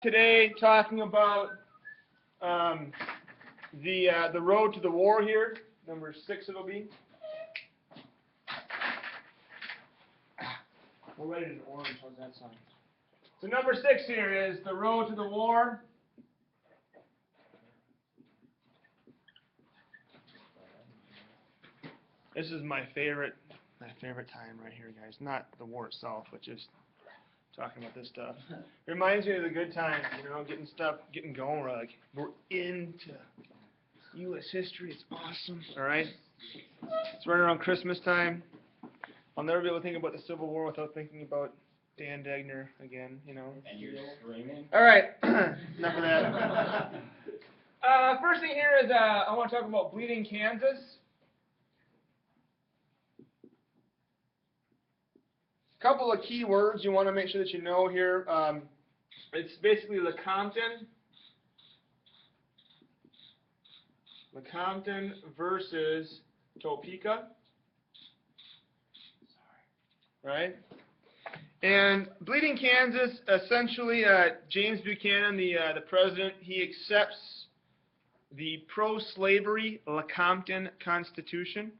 Today, talking about the road to the war here. Number 6 it'll be. We're ready to orange. How's that sound? So number 6 here is the road to the war. This is my favorite time right here, guys. Not the war itself, but just talking about this stuff. Reminds me of the good times, getting going. We're into U.S. history. It's awesome. All right. It's right around Christmas time. I'll never be able to think about the Civil War without thinking about Dan Degner again. And you're screaming. All right. Enough of that. First thing here is I want to talk about Bleeding Kansas. Couple of key words you want to make sure that you know here. It's basically Lecompton versus Topeka. Right? And Bleeding Kansas, essentially, James Buchanan, the president, he accepts the pro-slavery Lecompton Constitution.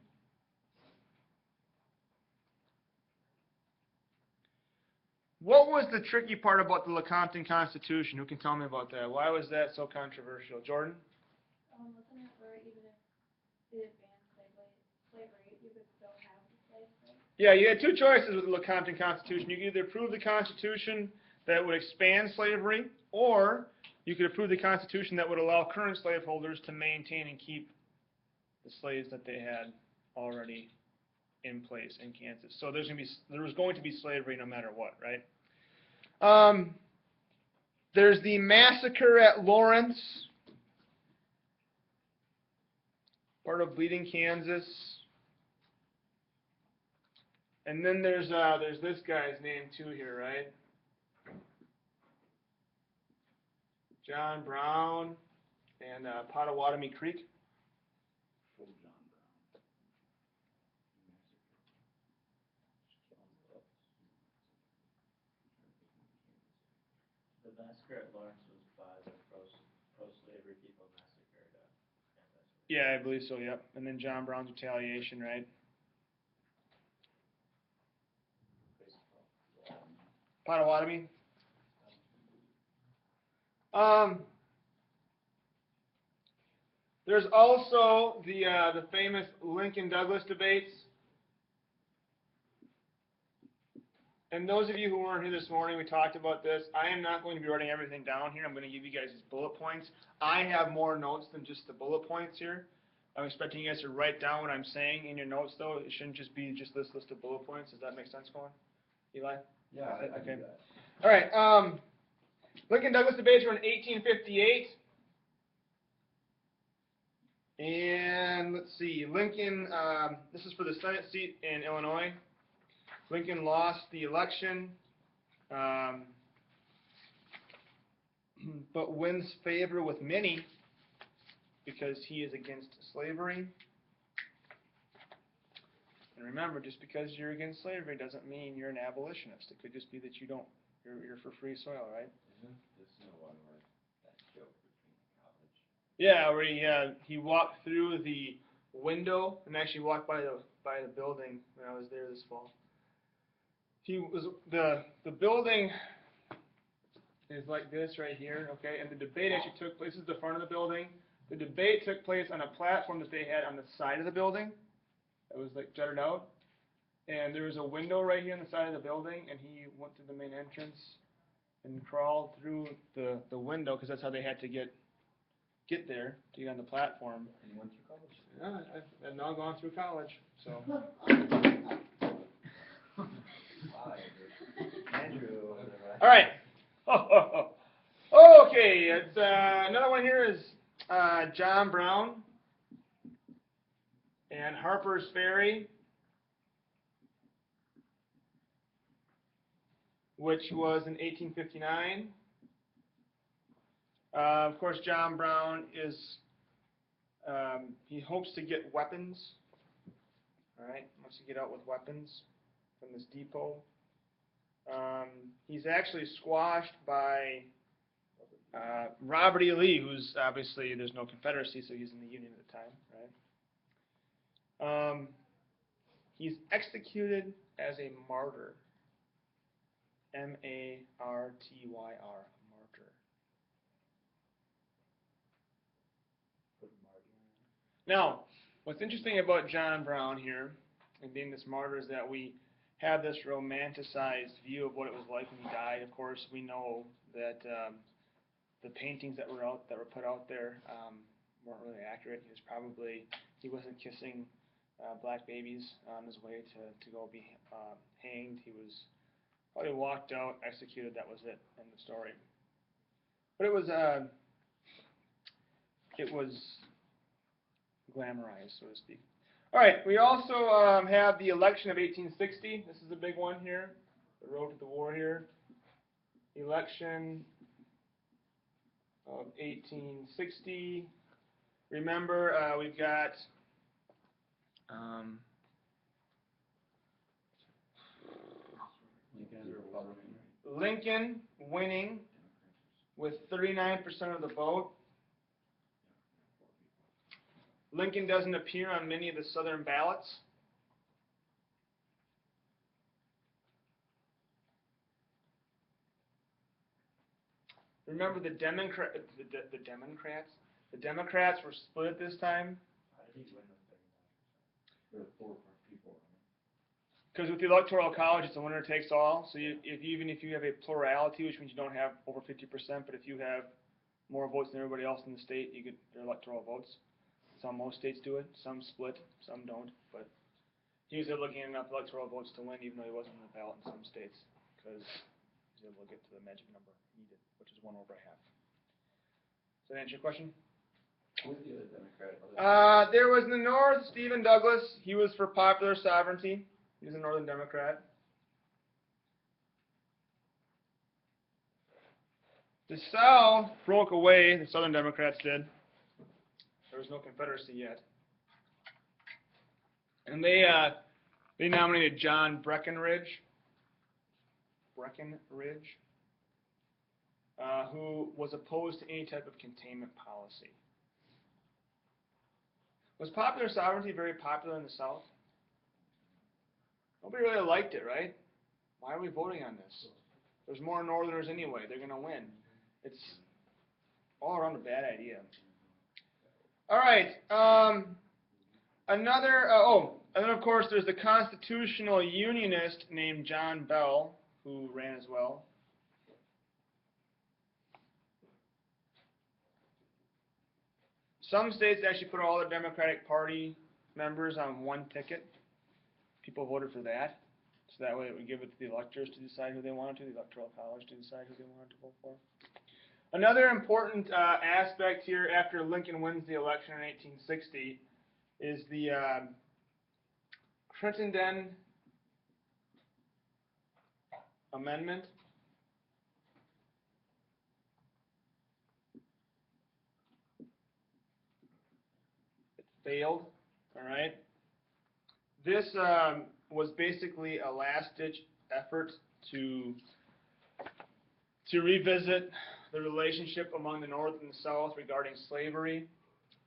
What was the tricky part about the Lecompton Constitution? Who can tell me about that? Why was that so controversial? Jordan? Wasn't it where even if it banned slavery, you could still have the slaves, right? Yeah, you had two choices with the Lecompton Constitution. You could either approve the Constitution that would expand slavery, or you could approve the Constitution that would allow current slaveholders to maintain and keep the slaves that they had already in place in Kansas. So there was going to be slavery no matter what, right? There's the massacre at Lawrence, part of Bleeding Kansas. And then there's this guy's name too here, right? John Brown and Pottawatomie Creek. The massacre at Lawrence was by the pro-slavery people massacred. Yeah, I believe so, yep. And then John Brown's retaliation, right? Pottawatomie. There's also the famous Lincoln-Douglas debates. And those of you who weren't here this morning, we talked about this. I am not going to be writing everything down here. I'm going to give you guys these bullet points. I have more notes than just the bullet points here. I'm expecting you guys to write down what I'm saying in your notes, though. It shouldn't just be just this list of bullet points. Does that make sense, Colin? Eli? Yeah, I okay. do that. All right. Lincoln-Douglas debates were in 1858. And let's see. Lincoln, this is for the Senate seat in Illinois. Lincoln lost the election, but wins favor with many because he is against slavery. And remember, just because you're against slavery doesn't mean you're an abolitionist. It could just be that you're for free soil, right? Isn't this the one where that joke between college? Yeah, where he walked through the window and actually walked by the building when I was there this fall. The building is like this right here, okay, and the debate actually took place. This is the front of the building. The debate took place on a platform that they had on the side of the building that was like jutted out, and there was a window right here on the side of the building, and he went to the main entrance and crawled through the window because that's how they had to get there to get on the platform. And you went through college? Yeah, I've now gone through college, so. Andrew. All right. Okay, it's another one here is John Brown and Harpers Ferry, which was in 1859. Of course, John Brown he hopes to get weapons. All right, wants to get out with weapons from this depot. He's actually squashed by Robert E. Lee, who's obviously, there's no Confederacy, so he's in the Union at the time, right? He's executed as a martyr. M-A-R-T-Y-R, martyr. Now, what's interesting about John Brown here, and being this martyr, is that we have this romanticized view of what it was like when he died. Of course, we know that the paintings that were put out there weren't really accurate. He wasn't kissing black babies on his way to go be hanged. He was probably walked out, executed. That was it in the story. But it was glamorized, so to speak. All right, we also have the election of 1860. This is a big one here, the road to the war here. Election of 1860. Remember, we've got Lincoln winning with 39% of the vote. Lincoln doesn't appear on many of the Southern ballots. Remember the Democrats were split at this time. How did he win the 39%? There are 4 people. Because with the Electoral College, it's a winner takes all. So even if you have a plurality, which means you don't have over 50%, but if you have more votes than everybody else in the state, you get their electoral votes. Most states do it. Some split. Some don't. But he was able to gain enough electoral votes to win, even though he wasn't on the ballot in some states, because he was able to get to the magic number needed, which is 1 over half. Does that answer your question? Who was the other Democrat? There was in the North, Stephen Douglas. He was for popular sovereignty. He was a Northern Democrat. The South broke away. The Southern Democrats did. There was no Confederacy yet. And they nominated John Breckinridge, who was opposed to any type of containment policy. Was popular sovereignty very popular in the South? Nobody really liked it, right? Why are we voting on this? There's more Northerners anyway. They're going to win. It's all around a bad idea. All right. And then of course there's the constitutional unionist named John Bell, who ran as well. Some states actually put all the Democratic Party members on one ticket. People voted for that. So that way it would give it to the electors to decide who they wanted to, the Electoral College to decide who they wanted to vote for. Another important aspect here after Lincoln wins the election in 1860 is the Crittenden Amendment. It failed, all right? This was basically a last-ditch effort to revisit the relationship among the North and the South regarding slavery.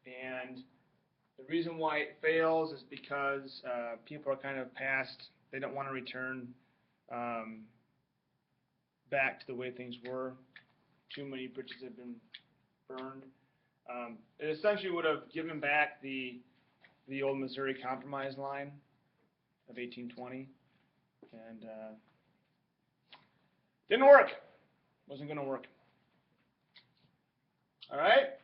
And the reason why it fails is because people are kind of past, they don't want to return back to the way things were. Too many bridges have been burned. It essentially would have given back the old Missouri Compromise line of 1820, and didn't work. Wasn't going to work. All right.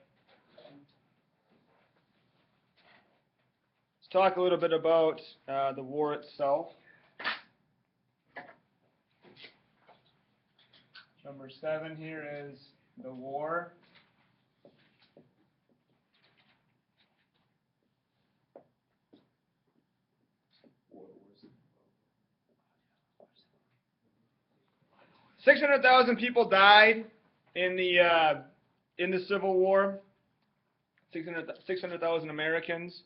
Let's talk a little bit about the war itself. Number 7 here is the war. $600,000 people died in the Civil War. 600,000 Americans.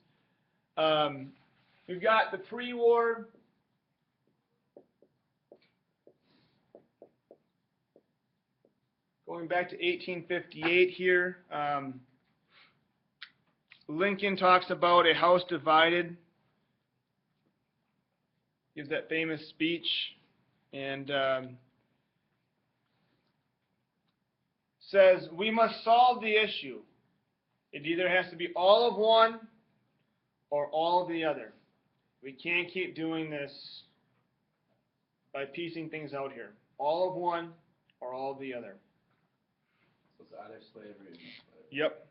We've got the pre-war. Going back to 1858 here, Lincoln talks about a house divided, gives that famous speech, and says, we must solve the issue. It either has to be all of one or all of the other. We can't keep doing this by piecing things out here. All of one or all of the other. So it's either slavery or no slavery. Yep.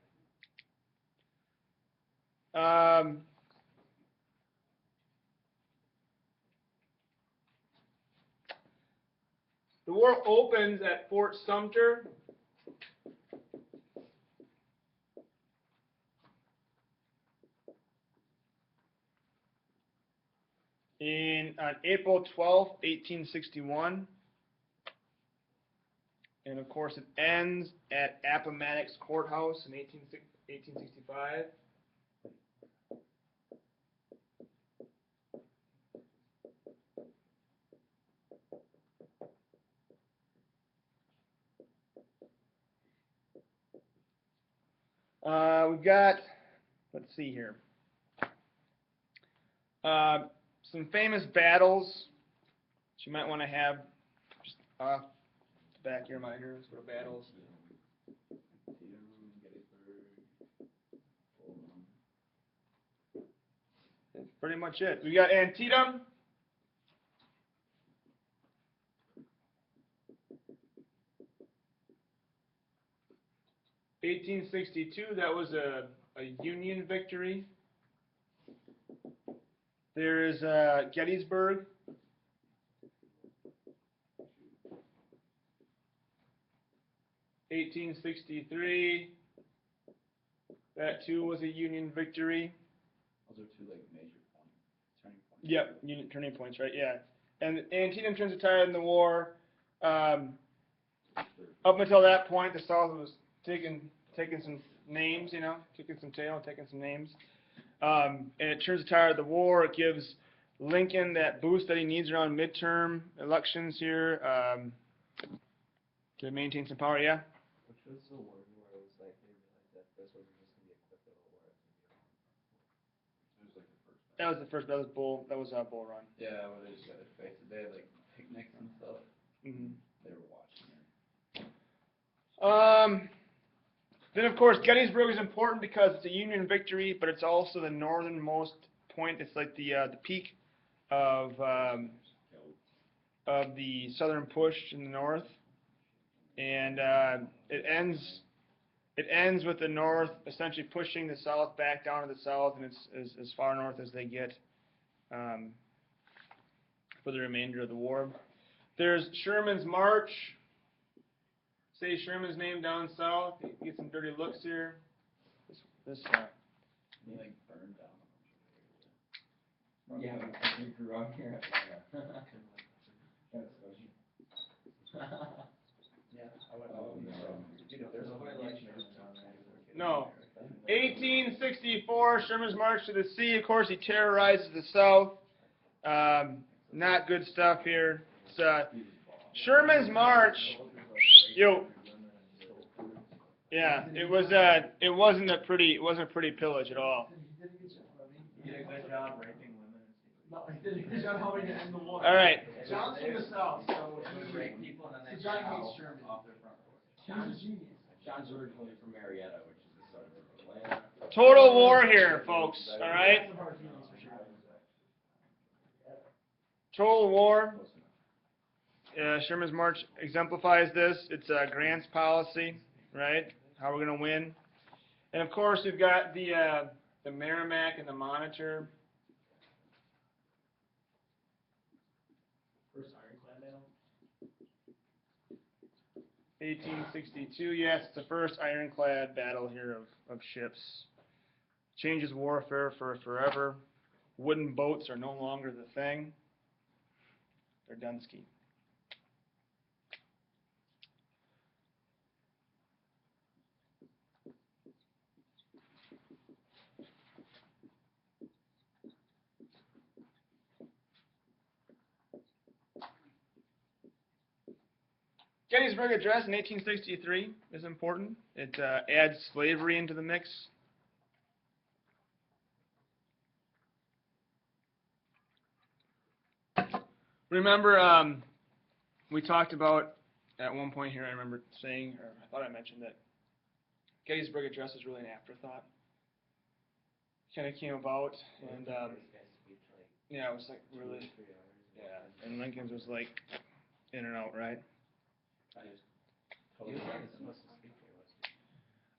The war opens at Fort Sumter. On April 12th, 1861. And of course it ends at Appomattox Courthouse in 1865. We've got, let's see here, some famous battles that you might want to have just off the back of your mind here. Sort of battles. That's pretty much it. We got Antietam. (1862). That was a Union victory. There is Gettysburg. (1863). That too was a Union victory. Those are two like major turning points. Yep, Union turning points, right? Yeah. And Antietam turns retired in the war. Up until that point, the South was taking some names, you know, kicking some tail and taking some names. And it turns retired the war. It gives Lincoln that boost that he needs around midterm elections here to maintain some power. Yeah. Which was the war where it was like they realized that this wasn't just gonna be a quick little war. It was like the first. That was the first. That was Bull Run. Yeah, where they just got their faces. They had like picnics and stuff. Mm-hmm. They were watching it. Then of course Gettysburg is important because it's a Union victory, but it's also the northernmost point. It's like the peak of the southern push in the north, and it ends with the North essentially pushing the South back down to the South, and it's as far north as they get for the remainder of the war. There's Sherman's March. Say Sherman's name down south. You get some dirty looks here. He like burned down a bunch of areas. Yeah, we grew up here. Yeah, I wouldn't know. Dude, if there's a way like No. 1864, Sherman's March to the Sea. Of course, he terrorizes the South. Not good stuff here. It's, Sherman's March. Yo. Yeah, it wasn't a pretty pillage at all. He did a good job raping women. No, he did a good job helping to end the war. All right. John's from the South, so They would rape people and then they John shout hates Sherman. off their front porch. John's a genius. John's originally from Marietta, which is the suburb of Atlanta. Total war here, folks. All right. Lots of hard feelings for Sherman. Total war. Sherman's March exemplifies this. It's Grant's policy, right? How we're going to win. And of course, we've got the Merrimack and the Monitor. First ironclad battle. 1862. Yes, it's the first ironclad battle here of ships. Changes warfare for forever. Wooden boats are no longer the thing. They're Dunsky. Gettysburg Address in 1863 is important. It adds slavery into the mix. Remember, we talked about at one point here, I remember saying, or I thought I mentioned that Gettysburg Address is really an afterthought. Kind of came about, and yeah, it was like really, yeah, and Lincoln's was like in and out, right?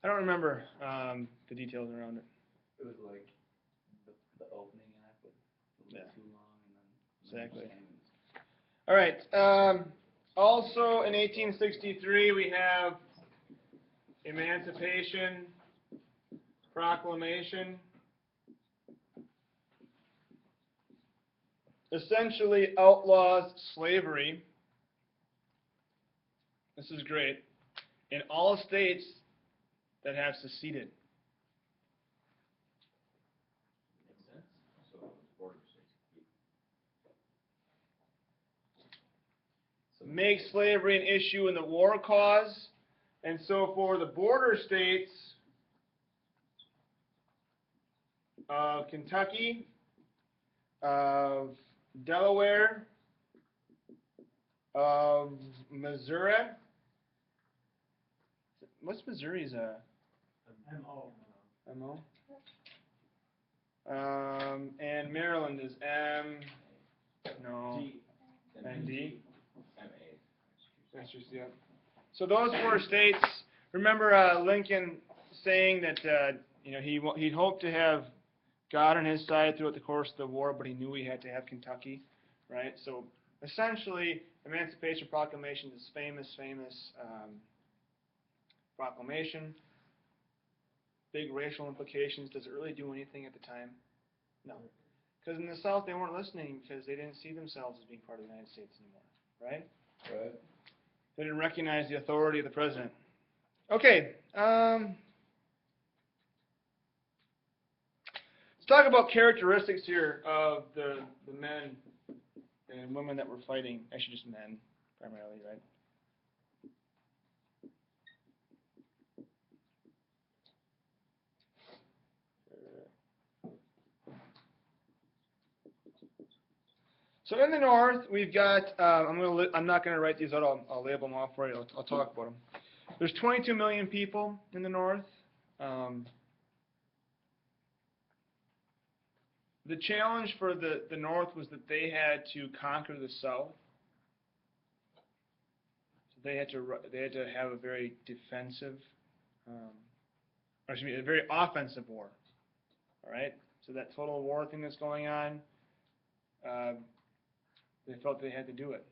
I don't remember the details around it. It was like the opening act was a little too long, and then Exactly. All right. Also in 1863 we have Emancipation Proclamation. Essentially outlaws slavery. This is great. In all states that have seceded. makes sense. So border states. Make slavery an issue in the war cause. And so for the border states of Kentucky, of Delaware, of Missouri. What's Missouri's M.O. MO? And Maryland is ND. That's just, yeah. So those four states, remember Lincoln saying that he'd hoped to have God on his side throughout the course of the war, but he knew he had to have Kentucky, right? So essentially, Emancipation Proclamation is famous proclamation. Big racial implications. Does it really do anything at the time? No. Because in the South, they weren't listening because they didn't see themselves as being part of the United States anymore, right? Right. They didn't recognize the authority of the president. Okay. Let's talk about characteristics here of the men and women that were fighting. Actually, just men, primarily, right? So in the North, we've got. I'm not going to write these out. I'll label them off for you. I'll talk about them. There's 22 million people in the North. The challenge for the North was that they had to conquer the South. So they had to have a very defensive, a very offensive war. All right. So that total war thing that's going on, they felt they had to do it.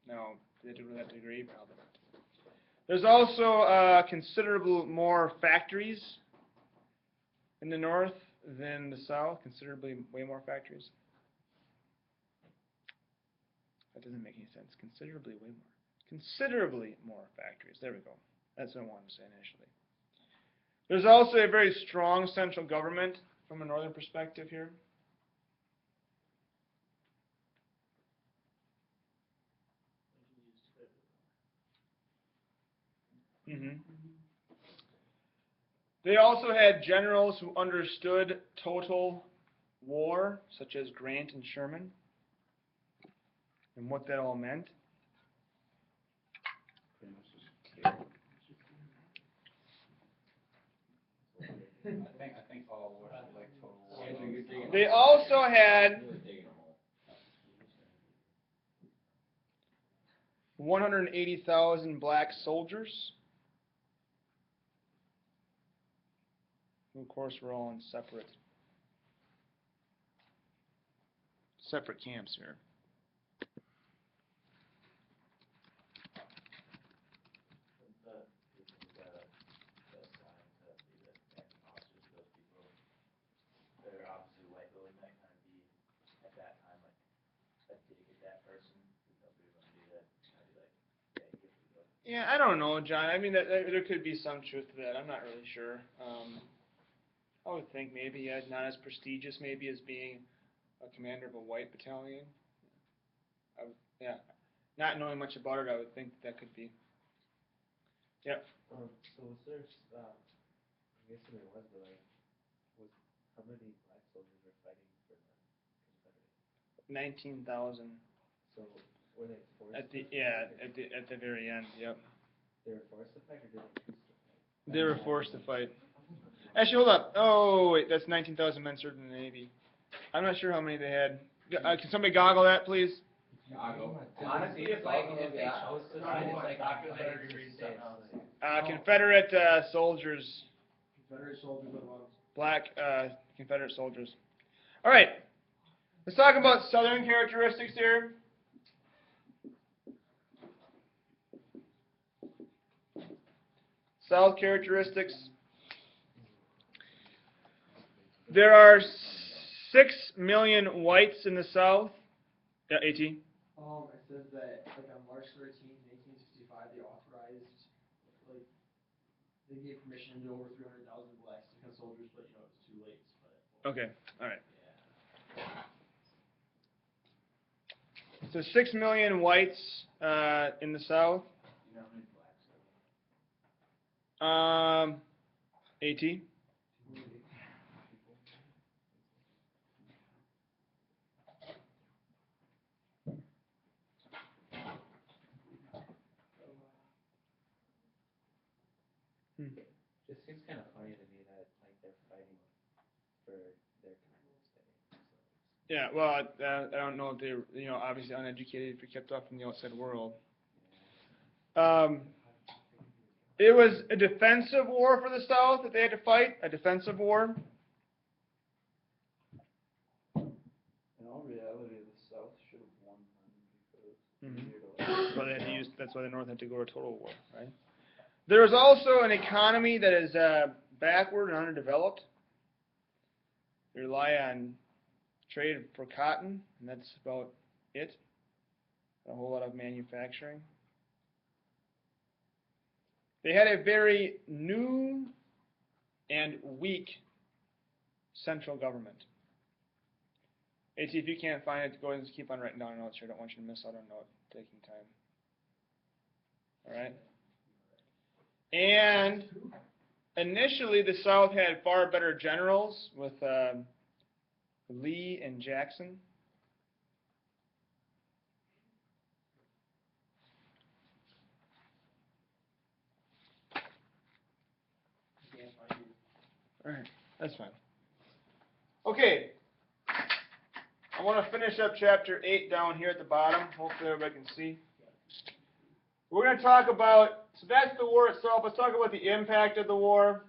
Now, did they do it to that degree? Probably not. There's also considerable more factories in the North than the South, considerably way more factories. That doesn't make any sense. Considerably way more. Considerably more factories. There we go. That's what I wanted to say initially. There's also a very strong central government from a northern perspective here. They also had generals who understood total war, such as Grant and Sherman, and what that all meant. I think all wars are like total war. They also had 180,000 black soldiers, who of course were all in separate camps here. They're obviously white, but wouldn't that kind of be at that time like a dig at that person? Nobody would want to do that. I'd be like, yeah, you get to go. Yeah, I don't know, John. I mean, there could be some truth to that. I'm not really sure. I would think maybe not as prestigious, maybe as being a commander of a white battalion. Not knowing much about it, I would think that could be Yep. So was there, I'm guessing there was, but like, how many black soldiers were fighting for the Confederates? 19,000 So were they forced at the to fight? at the very end. Yep. They were forced to fight or did they choose to fight? They were forced to fight. Actually, hold up. Oh wait, that's 19,000 men served in the Navy. I'm not sure how many they had. Can somebody goggle that, please? Honestly, if like, if they chose to fight, it's like Confederate States. Confederate soldiers. Confederate soldiers with lungs. Black Confederate soldiers. All right. Let's talk about Southern characteristics here. South characteristics. There are 6 million whites in the South. Yeah, AT. It says that like on March 13th, 1865, they authorized, like, they gave permission to over 300,000 blacks to become soldiers, but it was too late. Okay. All right. So 6 million whites in the South. You know how many blacks are there? AT. It seems kind of funny to me that like they're fighting for their kind of stay. Yeah, well, I don't know if they were, obviously uneducated, if you're kept off from the outside world. It was a defensive war for the South that they had to fight, a defensive war. In all reality, the South should have won then because That's why they had to use. That's why the North had to go to total war, right? There is also an economy that is backward and underdeveloped. They rely on trade for cotton, and that's about it. A whole lot of manufacturing. They had a very new and weak central government. AT, if you can't find it, go ahead and just keep on writing down notes here. I don't want you to miss out on note taking time. All right? And initially, the South had far better generals with Lee and Jackson. All right, that's fine. Okay, I want to finish up chapter 8 down here at the bottom. Hopefully everybody can see. We're going to talk about, so that's the war itself. Let's talk about the impact of the war.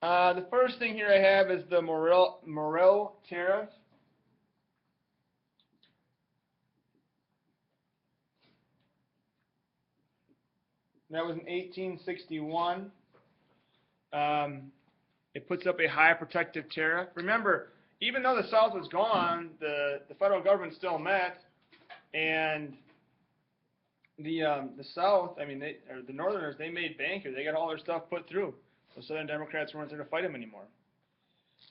The first thing here I have is the Morrill Tariff. That was in 1861. It puts up a high protective tariff. Remember, even though the South was gone, the federal government still met, and the South, I mean, the Northerners, they made bank here. They got all their stuff put through. The Southern Democrats weren't there to fight them anymore.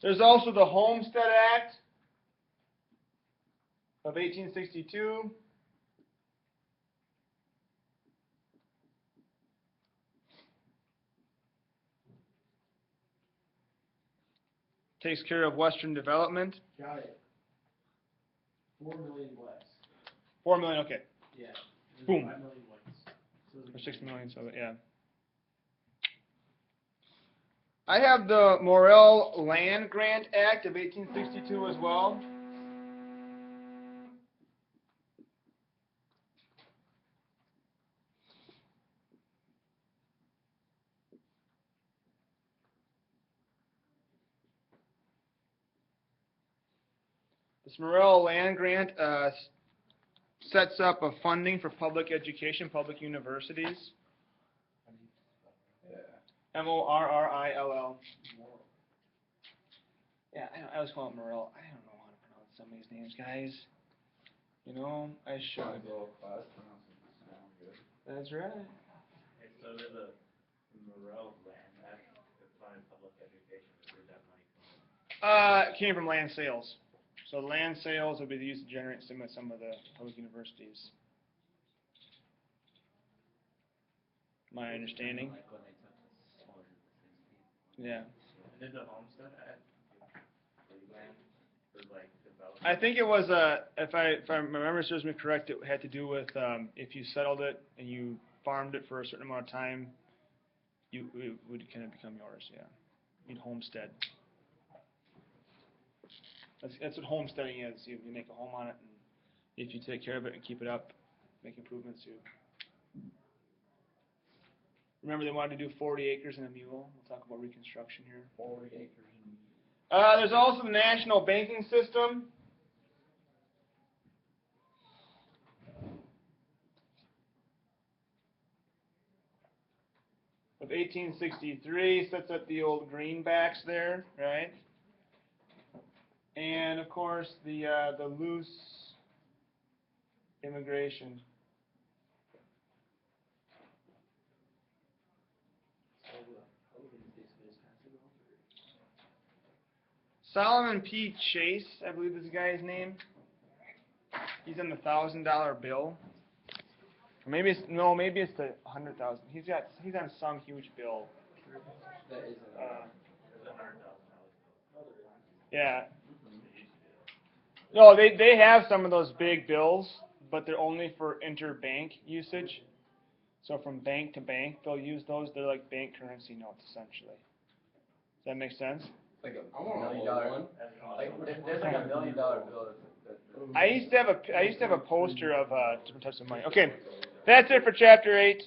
There's also the Homestead Act of 1862. Takes care of Western development. Got it. 4 million blacks. 4 million, okay. Yeah. Boom. 5 million whites. Or 6 million, so yeah. I have the Morrill Land Grant Act of 1862 as well. This Morrill Land Grant sets up a funding for public education, public universities. Morrill. Yeah, I always call it Morrill. I don't know how to pronounce some of these names, guys. You know, I should. That's right. Okay, so there's a Morrill Land Act that funded public education. Where'd that money come from? It came from land sales. So land sales will be used to generate some of the public universities. My understanding. Like when they took the, what was it, the 60? Yeah. Did the homestead act land or like develop? I think it was if my memory serves me correct, it had to do with if you settled it and you farmed it for a certain amount of time, it would kind of become yours. Yeah, you'd homestead. That's what homesteading is. You make a home on it, and if you take care of it and keep it up, make improvements. You remember they wanted to do 40 acres and a mule. We'll talk about reconstruction here. 40 acres and There's also the national banking system. Of 1863 sets up the old greenbacks there, right? And of course the loose immigration. Solomon P. Chase, I believe is the guy's name. He's on the $1,000 bill. Or maybe it's the 100,000. He's on some huge bill. That is Yeah. No, they have some of those big bills, but they're only for interbank usage. So from bank to bank, they'll use those. They're like bank currency notes, essentially. Does that make sense? like I a want a $1 million. one. Like there's like $1 million bill. I used to have a poster of different types of money. Okay, that's it for chapter 8.